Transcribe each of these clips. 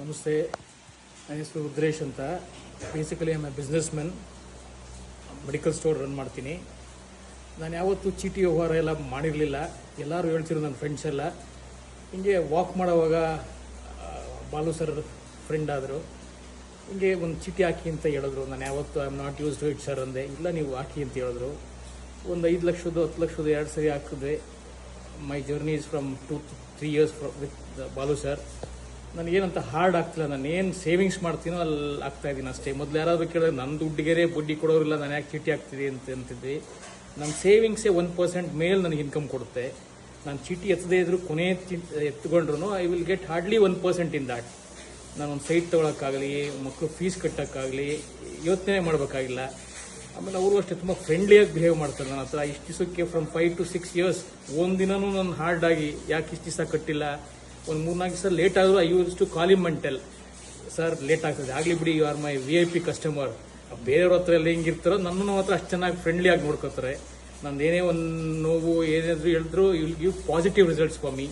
ನಮಸ್ತೆ, ನನ್ನ ಹೆಸರು ರುದ್ರೇಶ್ ಅಂತ. Basically I am A business man. Medical store run ಮಾಡ್ತೀನಿ. ನಾನು ಯಾವತ್ತೂ ಚೀಟಿ ವ್ಯವಹಾರ ಎಲ್ಲ ಮಾಡಿರಲಿಲ್ಲ. ಎಲ್ಲರೂ ಹೇಳ್ತಿರೋ ನನ್ನ ಫ್ರೆಂಡ್ಸ್ ಎಲ್ಲ ಹಿಂಗೆ ವಾಕ್ ಮಾಡೋವಾಗ ಬಾಲು ಸರ್ ಫ್ರೆಂಡ್ ಆದರು. ಹಿಂಗೆ ಒಂದು ಚೀಟಿ ಹಾಕಿ ಅಂತ ಹೇಳಿದ್ರು. ನಾನು ಯಾವತ್ತು I am not use to it sir ಅಂದೆ. ಇಲ್ಲ, ನೀವು ಹಾಕಿ ಅಂತ ಹೇಳಿದ್ರು. ಒಂದು 5 ಲಕ್ಷದ್ದು 10 ಲಕ್ಷದ್ದು 2 ಸರಿ ಹಾಕಿದೆ. My journey is from 2 to 3 years with Balu sir. ನನಗೇನಂತ ಹಾರ್ಡ್ ಆಗ್ತಿಲ್ಲ. ನಾನು ಏನು ಸೇವಿಂಗ್ಸ್ ಮಾಡ್ತೀನೋ ಅಲ್ಲಿ ಆಗ್ತಾ ಇದ್ದೀನಿ ಅಷ್ಟೇ. ಮೊದಲು ಯಾರಾದರೂ ಕೇಳಿದ್ರೆ ನನ್ನ ದುಡ್ಡಿಗೆ ಬಡ್ಡಿ ಕೊಡೋರಿಲ್ಲ, ನಾನು ಯಾಕೆ ಚೀಟಿ ಹಾಕ್ತೀನಿ ಅಂತಿದ್ವಿ. ನನ್ನ ಸೇವಿಂಗ್ಸೇ 1% ಮೇಲೆ ನನಗೆ ಇನ್ಕಮ್ ಕೊಡುತ್ತೆ. ನಾನು ಚೀಟಿ ಎತ್ತದೇ ಇದ್ರೂ ಕೊನೆ ಎತ್ಕೊಂಡ್ರು I will get hardly 1% in that. ನಾನೊಂದು ಸೈಟ್ ತೊಗೊಳಕ್ಕಾಗಲಿ, ಮಕ್ಕಳು ಫೀಸ್ ಕಟ್ಟೋಕ್ಕಾಗಲಿ ಯೋಚನೆ ಮಾಡಬೇಕಾಗಿಲ್ಲ. ಆಮೇಲೆ ಅವರು ಅಷ್ಟೇ ತುಂಬ ಫ್ರೆಂಡ್ಲಿಯಾಗಿ ಬಿಹೇವ್ ಮಾಡ್ತಾರೆ ನನ್ನ ಹತ್ರ. ಇಷ್ಟು ದಿವಸಕ್ಕೆ ಫ್ರಮ್ 5 to 6 years ಒಂದಿನೂ ನಾನು ಹಾರ್ಡಾಗಿ ಯಾಕೆ ಇಷ್ಟು ದಿವಸ ಕಟ್ಟಿಲ್ಲ, ಒಂದು 3-4 ದಿವಸ ಲೇಟ್ ಆದರೂ I use to call him and tell, sir late ಆಗ್ತದೆ, ಆಗಲಿ ಬಿಡಿ, you are my VIP customer. ಬೇರೆಯವ್ರ ಹತ್ರ ಎಲ್ಲ ಹೆಂಗಿರ್ತಾರೋ ನನ್ನನ್ನು ಮಾತ್ರ ಅಷ್ಟು ಚೆನ್ನಾಗಿ ಫ್ರೆಂಡ್ಲಿಯಾಗಿ ನೋಡ್ಕೋತಾರೆ. ನಂದು ಏನೇ ಒಂದು ನೋವು ಏನಾದರೂ ಹೇಳಿದ್ರು you will give positive results for me.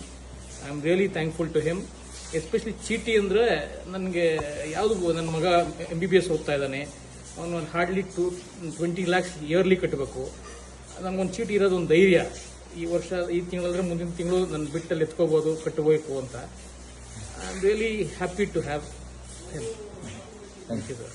I am really thankful to him. Especially ಚೀಟಿ ಅಂದರೆ ನನಗೆ ಯಾವುದು, ನನ್ನ ಮಗ MBBS ಓದ್ತಾ ಇದ್ದಾನೆ. ಅವನು ಹಾರ್ಡ್ಲಿ 20 lakhs ಇಯರ್ಲಿ ಕಟ್ಟಬೇಕು. ನನಗೊಂದು ಚೀಟಿ ಇರೋದು ಒಂದು ಧೈರ್ಯ. ಈ ವರ್ಷ ಈ ತಿಂಗಳಂದ್ರೆ ಮುಂದಿನ ತಿಂಗಳು ನನ್ನ ಬಿಟ್ಟಲ್ಲಿ ಎತ್ಕೋಬೋದು, ಕಟ್ಟಬೇಕು ಅಂತ. I am really happy to have. Thank you sir.